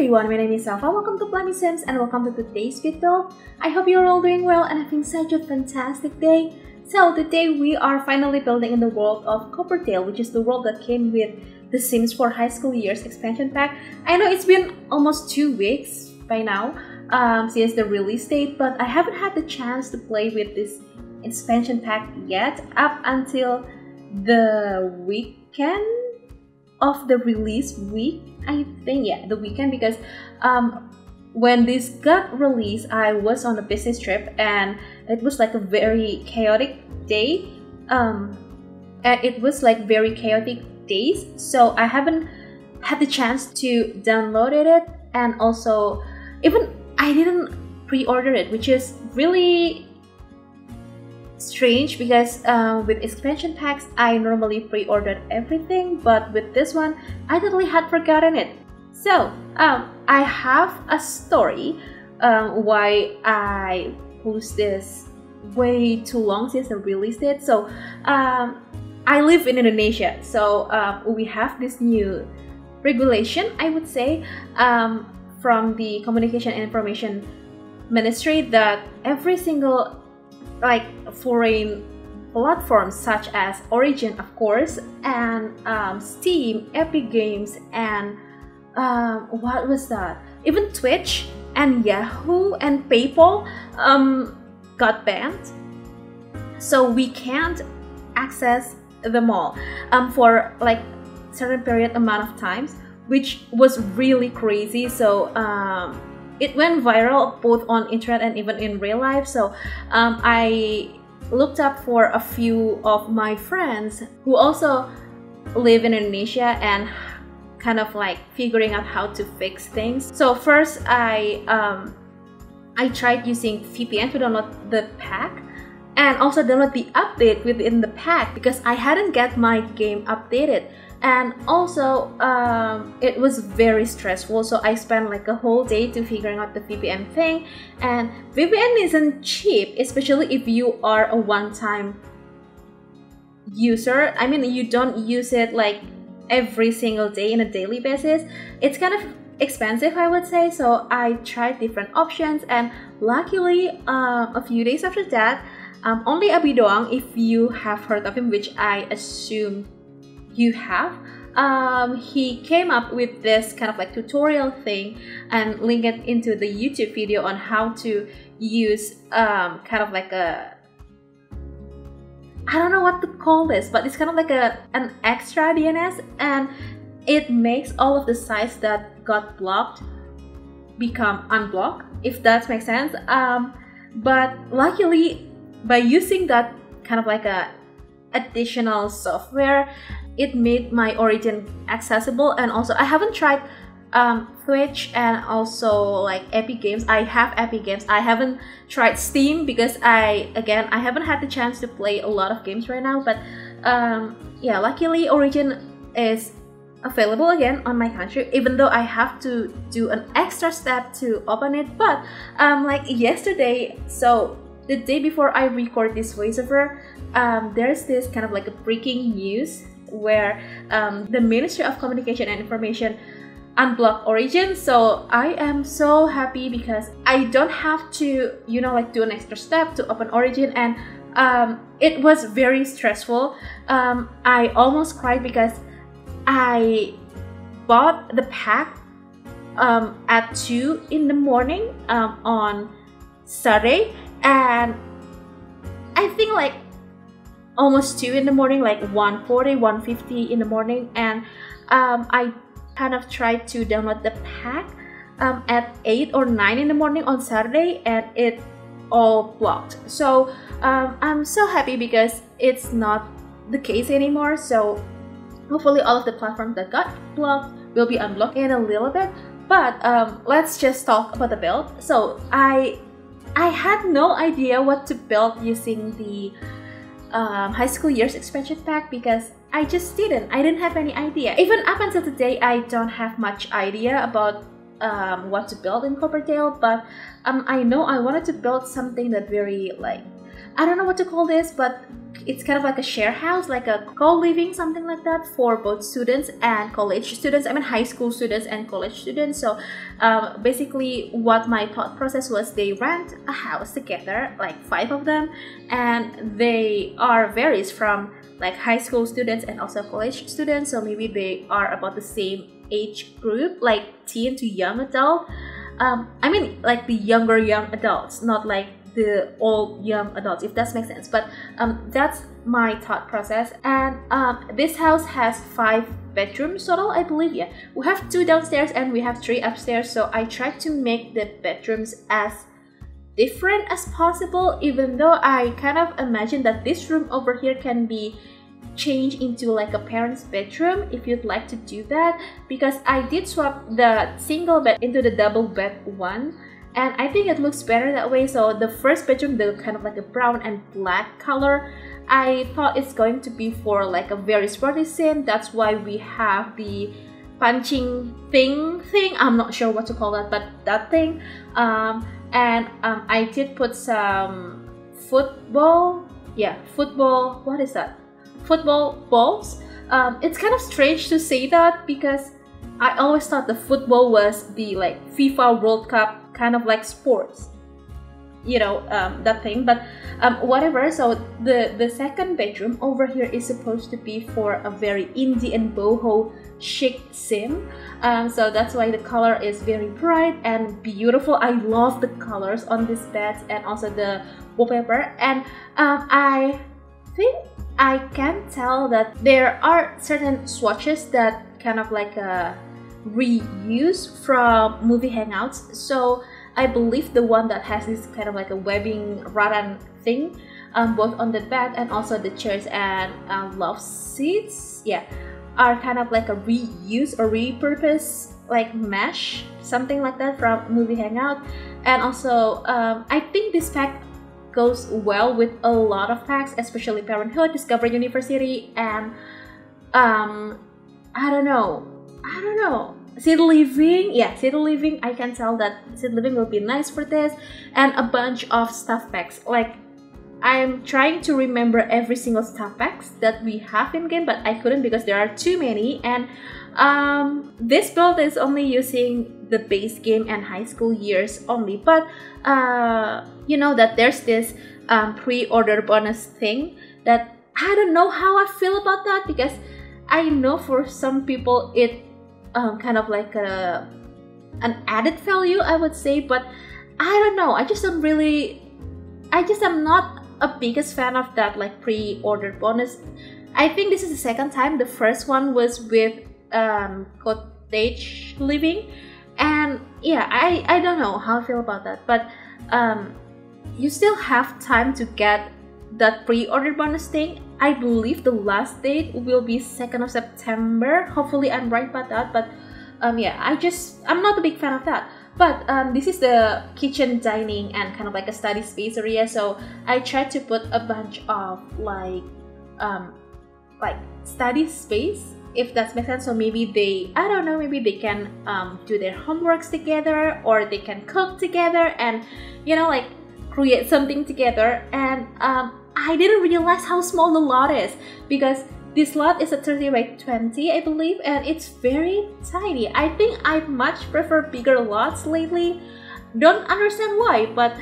everyone, my name is Alpha. Welcome to plummysims and welcome to today's video. I hope you're all doing well and having such a fantastic day. So today we are finally building in the world of Copperdale, which is the world that came with The Sims 4 High School Years expansion pack. I know it's been almost 2 weeks by now since the release date, but I haven't had the chance to play with this expansion pack yet up until the weekend of the release week, I think. Yeah, the weekend, because when this got released, I was on a business trip and it was like a very chaotic day. And it was like very chaotic days, so I haven't had the chance to download it, and also even I didn't pre-order it, which is really strange because with expansion packs I normally pre-ordered everything, but with this one I totally had forgotten it. So I have a story why I post this way too long since I released it. So I live in Indonesia, so we have this new regulation, I would say, from the Communication and Information Ministry, that every single foreign platforms such as Origin, of course, and Steam, Epic Games, and what was that? Even Twitch and Yahoo and PayPal got banned, so we can't access them all for like certain period amount of times, which was really crazy. So it went viral both on internet and even in real life. So I looked up for a few of my friends who also live in Indonesia and kind of like figuring out how to fix things. So first I tried using VPN to download the pack and also download the update within the pack because I hadn't got my game updated. And also it was very stressful, so I spent like a whole day to figuring out the VPN thing. And VPN isn't cheap, especially if you are a one-time user. I mean, you don't use it like every single day in a daily basis. It's kind of expensive, I would say. So I tried different options, and luckily a few days after that, only Abi Doang, if you have heard of him, which I assume you have, he came up with this kind of like tutorial thing and link it into the YouTube video on how to use kind of like a, I don't know what to call this, but it's kind of like an extra DNS, and it makes all of the sites that got blocked become unblocked, if that makes sense. But luckily, by using that kind of like a additional software, it made my Origin accessible. And also I haven't tried Twitch and also like Epic Games. I have Epic Games. I haven't tried Steam because I haven't had the chance to play a lot of games right now. But yeah, luckily Origin is available again on my country, even though I have to do an extra step to open it. But like yesterday, so the day before I record this voiceover, there's this kind of like a breaking news where the Ministry of Communication and Information unblocked Origin. So I am so happy because I don't have to, you know, like do an extra step to open Origin. And it was very stressful. I almost cried because I bought the pack at 2 in the morning on Saturday, and I think like almost 2 in the morning, like 1:40, 1:50 in the morning, and I kind of tried to download the pack at 8 or 9 in the morning on Saturday, and it all blocked. So I'm so happy because it's not the case anymore. So hopefully all of the platforms that got blocked will be unblocked in a little bit. But let's just talk about the build. So I had no idea what to build using the High School Years expansion pack because I didn't have any idea. Even up until today, I don't have much idea about what to build in Copperdale. But I know I wanted to build something that very like, I don't know what to call this, but it's kind of like a share house, like a co-living, something like that, for both students and college students. I mean high school students and college students. So basically what my thought process was, they rent a house together, like 5 of them, and they are varies from like high school students and also college students. So maybe they are about the same age group, like teen to young adult. I mean like the younger young adults, not like the old young adults, if that makes sense. But that's my thought process. And this house has 5 bedrooms total, I believe. Yeah, we have 2 downstairs and we have 3 upstairs. So I tried to make the bedrooms as different as possible, even though I kind of imagine that this room over here can be changed into like a parent's bedroom if you'd like to do that, because I did swap the single bed into the double bed one, and I think it looks better that way. So the first bedroom, the kind of like a brown and black color, I thought it's going to be for like a very sporty sim. That's why we have the punching thing. I'm not sure what to call that, but that thing. I did put some football. What is that? Football balls. It's kind of strange to say that because I always thought the football was the like FIFA World Cup kind of like sports, you know, that thing. But whatever. So the second bedroom over here is supposed to be for a very indie and boho chic sim. So that's why the color is very bright and beautiful. I love the colors on these beds and also the wallpaper. And I think I can tell that there are certain swatches that kind of like reuse from movie hangouts. So I believe the one that has this kind of like a webbing rattan thing, both on the bed and also the chairs and love seats, yeah, are kind of like a reuse or repurpose like mesh, something like that, from movie hangout. And also I think this pack goes well with a lot of packs, especially Parenthood, Discover University, and I don't know, City Living. Yeah, City Living, I can tell that City Living will be nice for this, and a bunch of stuff packs. Like, I'm trying to remember every single stuff packs that we have in game, but I couldn't because there are too many. And this build is only using the base game and high school years only, but you know that there's this pre-order bonus thing that I don't know how I feel about that, because I know for some people it kind of like an added value, I would say, but I don't know. I just am not a biggest fan of that like pre-order bonus. I think this is the second time. The first one was with Cottage Living, and yeah, I don't know how I feel about that, but you still have time to get that pre-order bonus thing. I believe the last date will be 2nd of September. Hopefully I'm right about that, but yeah, I'm not a big fan of that. But this is the kitchen, dining, and kind of like a study space area, so I tried to put a bunch of like study space, if that makes sense. So maybe they, I don't know, maybe they can do their homeworks together, or they can cook together and, you know, like create something together. And I didn't realize how small the lot is, because this lot is a 30 by 20, I believe, and it's very tiny. I think I much prefer bigger lots lately. Don't understand why, but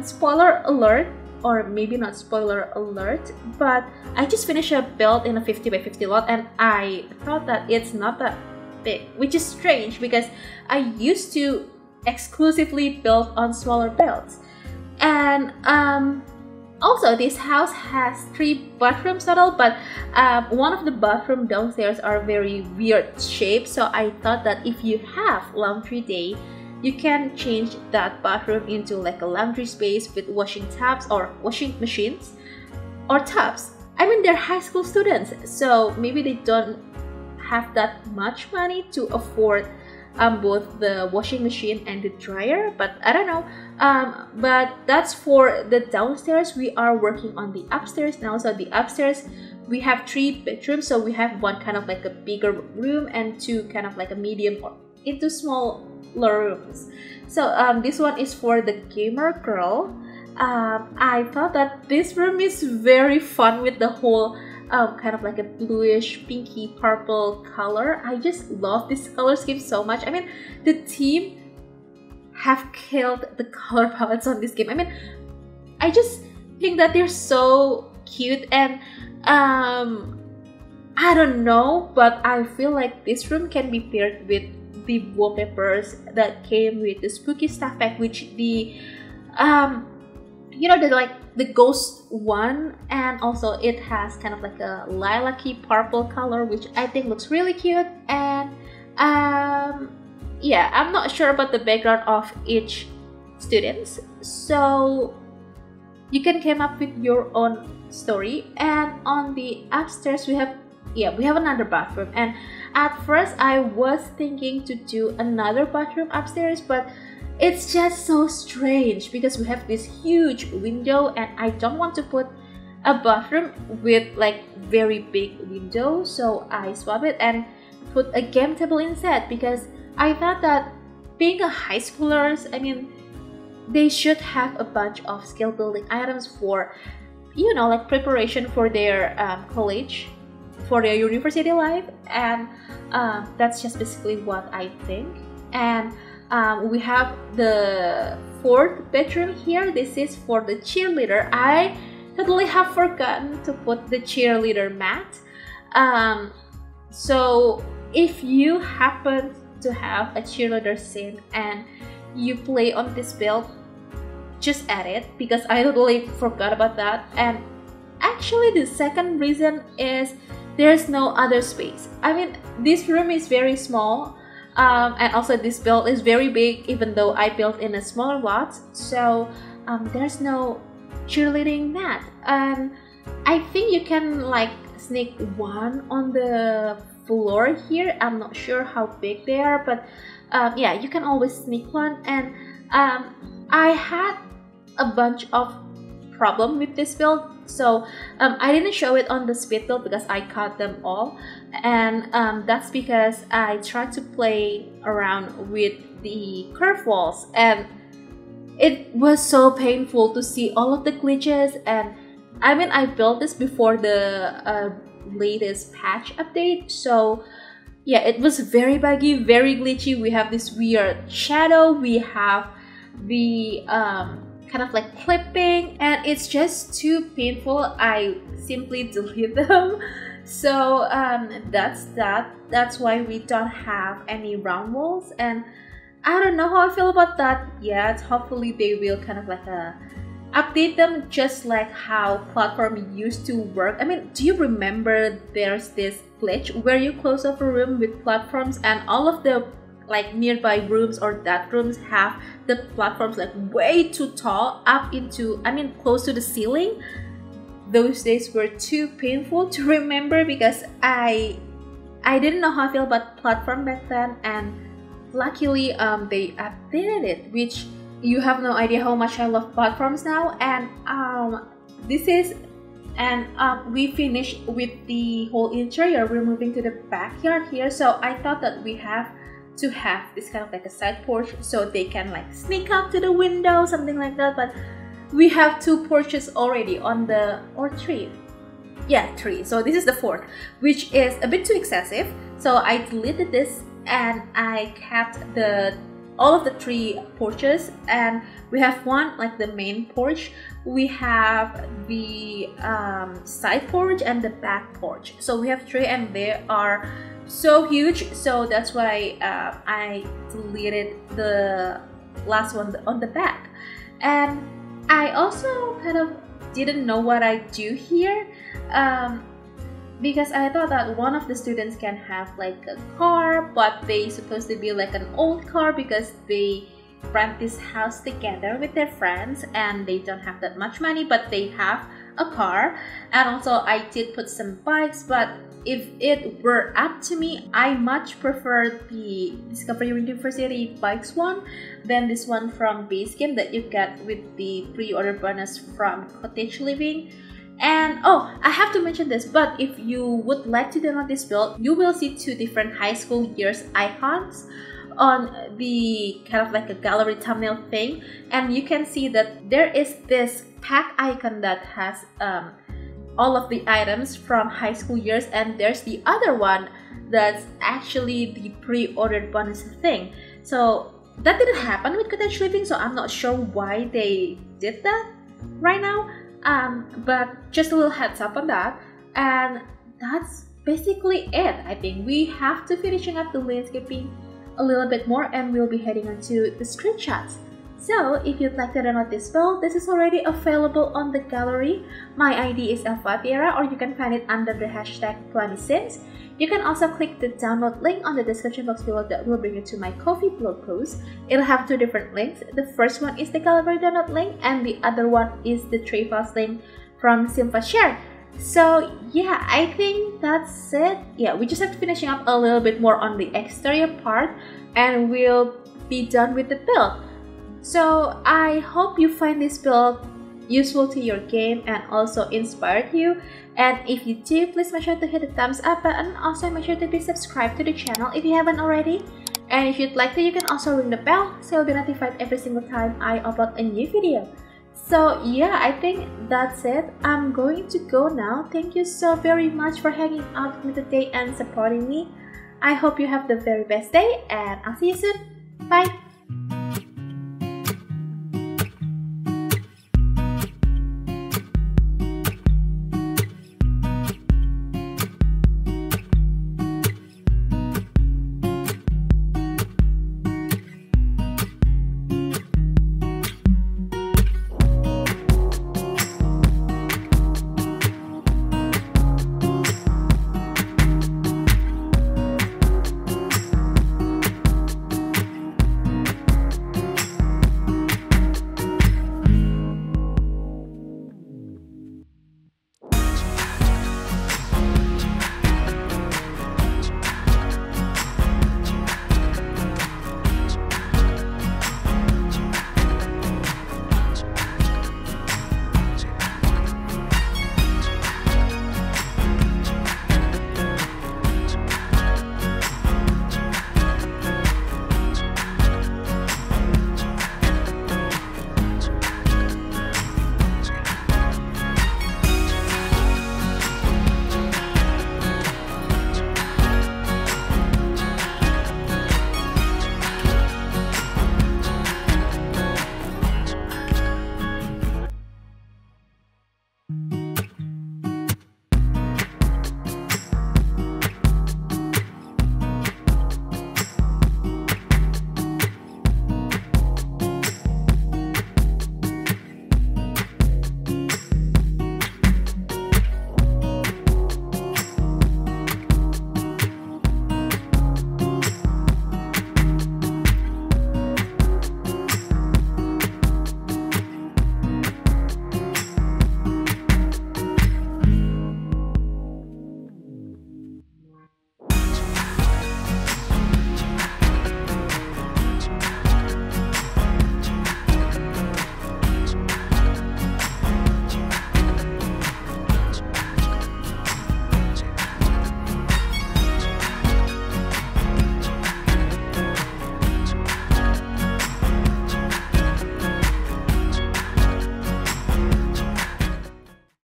spoiler alert, or maybe not spoiler alert, but I just finished a build in a 50 by 50 lot, and I thought that it's not that big, which is strange because I used to exclusively build on smaller builds. And also, this house has 3 bathrooms total, but one of the bathrooms downstairs are very weird shaped. So I thought that if you have laundry day, you can change that bathroom into like a laundry space with washing taps or washing machines or tubs. I mean, they're high school students, so maybe they don't have that much money to afford both the washing machine and the dryer, but I don't know. But that's for the downstairs. We are working on the upstairs now. So the upstairs, we have 3 bedrooms, so we have one kind of like a bigger room and 2 kind of like a medium or into smaller rooms. So this one is for the gamer girl. I thought that this room is very fun with the whole kind of like a bluish pinky purple color. I just love this color scheme so much. I mean, the team have killed the color palettes on this game. I mean, I just think that they're so cute, and I don't know, but I feel like this room can be paired with the wallpapers that came with the spooky stuff pack, which the you know, the ghost one, and also it has kind of like a lilac-y purple color, which I think looks really cute. And yeah, I'm not sure about the background of each students, so you can come up with your own story. And on the upstairs we have another bathroom, and at first I was thinking to do another bathroom upstairs, but it's just so strange because we have this huge window, and I don't want to put a bathroom with like very big window, so I swap it and put a game table instead, because I thought that being a high schoolers, I mean, they should have a bunch of skill building items for, you know, like preparation for their college, for their university life. And that's just basically what I think. And we have the fourth bedroom here. This is for the cheerleader. I totally have forgotten to put the cheerleader mat. So if you happen to have a cheerleader scene and you play on this build, just add it, because I totally forgot about that. And actually the second reason is there's no other space. I mean, this room is very small, and also this build is very big, even though I built in a smaller lot. So there's no cheerleading mat. I think you can like sneak one on the floor here. I'm not sure how big they are, but yeah, you can always sneak one. And I had a bunch of problem with this build, so I didn't show it on the speed build because I cut them all, and that's because I tried to play around with the curve walls, and it was so painful to see all of the glitches. And I mean, I built this before the latest patch update, so yeah, it was very buggy, very glitchy. We have this weird shadow, we have the kind of like clipping, and it's just too painful. I simply delete them. So that's that. That's why we don't have any round walls, and I don't know how I feel about that yet. Hopefully they will kind of like update them, just like how platform used to work. I mean, do you remember there's this glitch where you close off a room with platforms, and all of the like nearby rooms or that rooms have the platforms like way too tall up into, I mean, close to the ceiling? Those days were too painful to remember because I didn't know how I feel about platform back then, and luckily they updated it, which you have no idea how much I love platforms now. And we finished with the whole interior. We're moving to the backyard here, so I thought that we have to have this kind of like a side porch so they can like sneak up to the window, something like that. But we have two porches already on the, or three, yeah, three. So this is the fourth, which is a bit too excessive, so I deleted this and I kept all of the three porches. And we have one like the main porch, we have the side porch and the back porch. So we have three, and they are so huge, so that's why I deleted the last one on the back. And I also kind of didn't know what I do here, because I thought that one of the students can have like a car, but they supposed to be like an old car because they rent this house together with their friends and they don't have that much money, but they have a car. And also I did put some bikes, but if it were up to me, I much prefer the Discover Your University bikes one than this one from base game that you get with the pre-order bonus from Cottage Living. And oh, I have to mention this, but if you would like to download this build, you will see two different high school years icons. on the kind of like a gallery thumbnail thing, and you can see that there is this pack icon that has all of the items from high school years, and there's the other one that's actually the pre-ordered bonus thing. So that didn't happen with Cottage Living, so I'm not sure why they did that right now, but just a little heads up on that. And that's basically it. I think we have to finishing up the landscaping a little bit more, and we'll be heading on to the screenshots. So if you'd like to download this build, this is already available on the gallery. My ID is elfathiera, or you can find it under the hashtag plummysims. You can also click the download link on the description box below that will bring you to my Ko-fi blog post. It'll have two different links. The first one is the gallery download link, and the other one is the tray files link from Simfa Share. So yeah, I think that's it. Yeah, we just have to finishing up a little bit more on the exterior part, and we'll be done with the build. So I hope you find this build useful to your game and also inspired you. And if you do, please make sure to hit the thumbs up button. Also make sure to be subscribed to the channel if you haven't already. And if you'd like to, you can also ring the bell so you'll be notified every single time I upload a new video. So yeah, I think that's it. I'm going to go now. Thank you so very much for hanging out with me today and supporting me. I hope you have the very best day, and I'll see you soon. Bye!